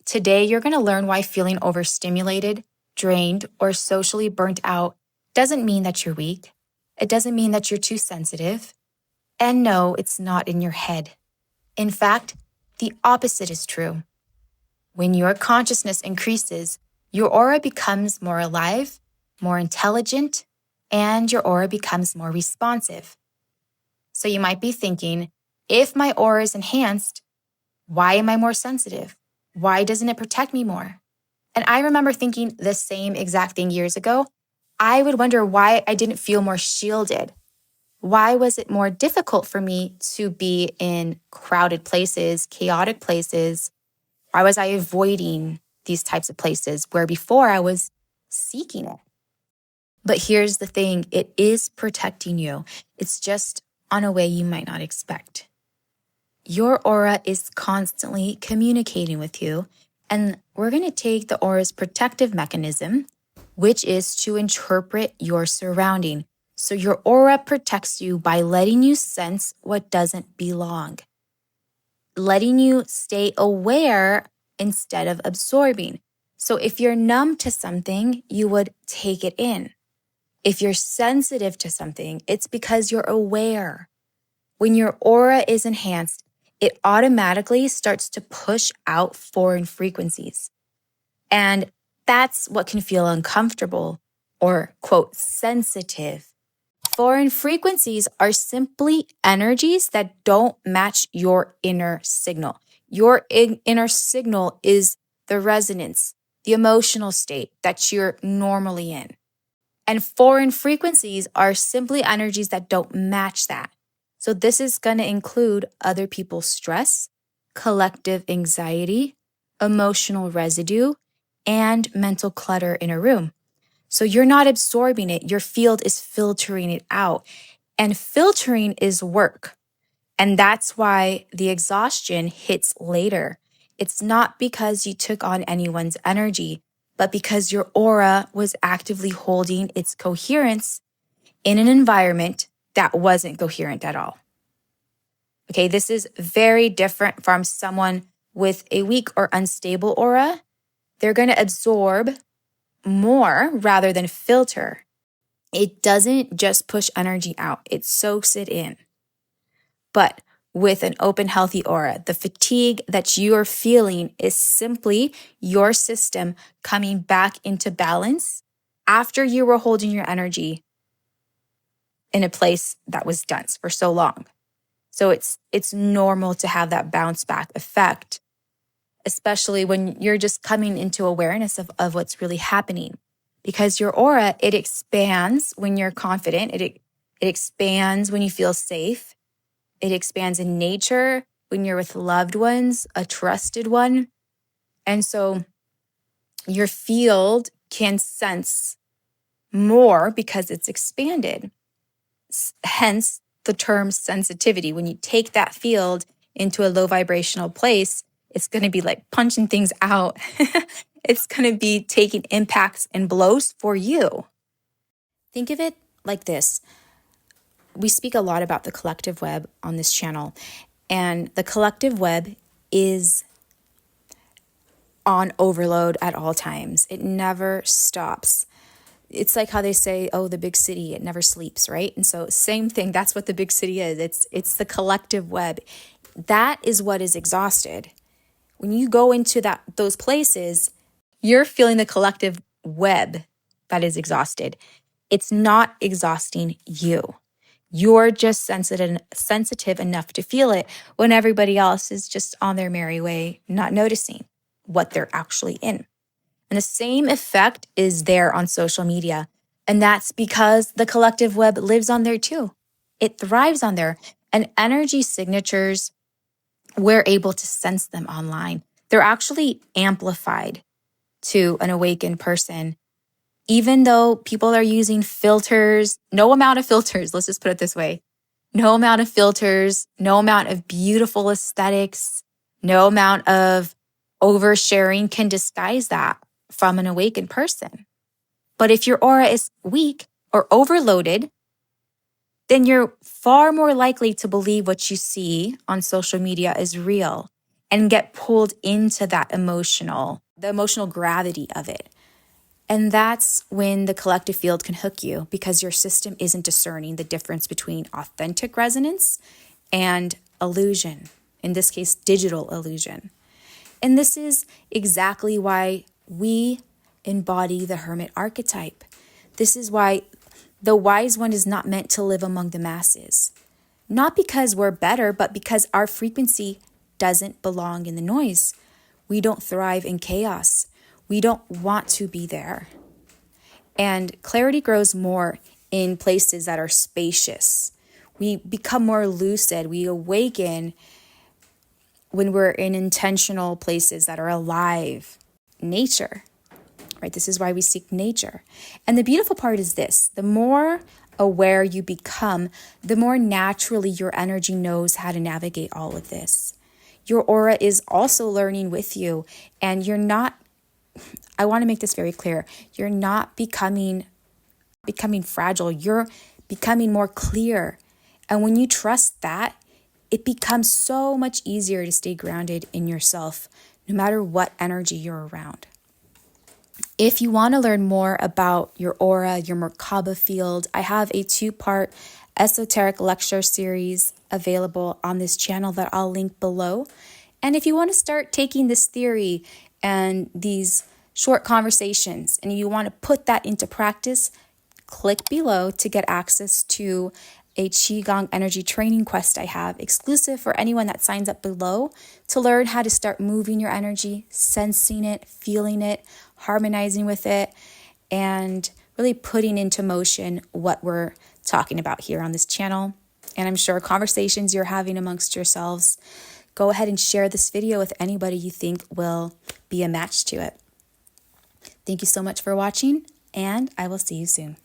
Today, you're going to learn why feeling overstimulated, drained, or socially burnt out doesn't mean that you're weak. It doesn't mean that you're too sensitive. And no, it's not in your head. In fact, the opposite is true. When your consciousness increases, your aura becomes more alive, more intelligent, and your aura becomes more responsive. So you might be thinking, if my aura is enhanced, why am I more sensitive? Why doesn't it protect me more? And I remember thinking the same exact thing years ago. I would wonder why I didn't feel more shielded. Why was it more difficult for me to be in crowded places, chaotic places? Why was I avoiding these types of places where before I was seeking it? But here's the thing, it is protecting you. It's just on a way you might not expect. Your aura is constantly communicating with you, and we're going to take the aura's protective mechanism, which is to interpret your surrounding. So your aura protects you by letting you sense what doesn't belong, letting you stay aware instead of absorbing. So if you're numb to something, you would take it in. If you're sensitive to something, it's because you're aware. When your aura is enhanced, it automatically starts to push out foreign frequencies. And that's what can feel uncomfortable or, quote, sensitive. Foreign frequencies are simply energies that don't match your inner signal. Your inner signal is the resonance, the emotional state that you're normally in. And foreign frequencies are simply energies that don't match that. So this is going to include other people's stress, collective anxiety, emotional residue, and mental clutter in a room. So you're not absorbing it. Your field is filtering it out. And filtering is work. And that's why the exhaustion hits later. It's not because you took on anyone's energy, but because your aura was actively holding its coherence in an environment that wasn't coherent at all. Okay, this is very different from someone with a weak or unstable aura. They're going to absorb more rather than filter. It doesn't just push energy out, it soaks it in. But with an open, healthy aura, the fatigue that you are feeling is simply your system coming back into balance after you were holding your energy in a place that was dense for so long. So it's normal to have that bounce back effect, especially when you're just coming into awareness of what's really happening. Because your aura, it expands when you're confident. It expands when you feel safe. It expands in nature when you're with loved ones, a trusted one. And so your field can sense more because it's expanded. Hence the term sensitivity. When you take that field into a low vibrational place, it's going to be like punching things out. It's going to be taking impacts and blows for you. Think of it like this. We speak a lot about the collective web on this channel, and the collective web is on overload at all times. It never stops. It's like how they say, oh, the big city, it never sleeps, right? And so same thing, that's what the big city is. It's the collective web. That is what is exhausted. When you go into those places, you're feeling the collective web that is exhausted. It's not exhausting you. You're just sensitive enough to feel it when everybody else is just on their merry way, not noticing what they're actually in. And the same effect is there on social media. And that's because the collective web lives on there too. It thrives on there. And energy signatures, we're able to sense them online. They're actually amplified to an awakened person. Even though people are using filters, no amount of filters, let's just put it this way. No amount of filters, no amount of beautiful aesthetics, no amount of oversharing can disguise that from an awakened person. But if your aura is weak or overloaded, then you're far more likely to believe what you see on social media is real. and get pulled into the emotional gravity of it. And that's when the collective field can hook you, because your system isn't discerning the difference between authentic resonance and illusion, in this case, digital illusion. And this is exactly why we embody the hermit archetype. This is why the wise one is not meant to live among the masses. Not because we're better, but because our frequency doesn't belong in the noise. We don't thrive in chaos. We don't want to be there. And clarity grows more in places that are spacious. We become more lucid. We awaken when we're in intentional places that are alive. Nature, right? This is why we seek nature. And the beautiful part is this: the more aware you become, the more naturally your energy knows how to navigate all of this. Your aura is also learning with you, and you're not, I want to make this very clear, you're not becoming fragile, you're becoming more clear. And when you trust that, it becomes so much easier to stay grounded in yourself, no matter what energy you're around. If you want to learn more about your aura, your Merkaba field, I have a 2-part esoteric lecture series available on this channel that I'll link below. And if you want to start taking this theory and these short conversations and you want to put that into practice, click below to get access to a Qi Gong energy training quest I have exclusive for anyone that signs up below, to learn how to start moving your energy, sensing it, feeling it, harmonizing with it, and really putting into motion what we're talking about here on this channel. And I'm sure conversations you're having amongst yourselves, go ahead and share this video with anybody you think will be a match to it. Thank you so much for watching, and I will see you soon.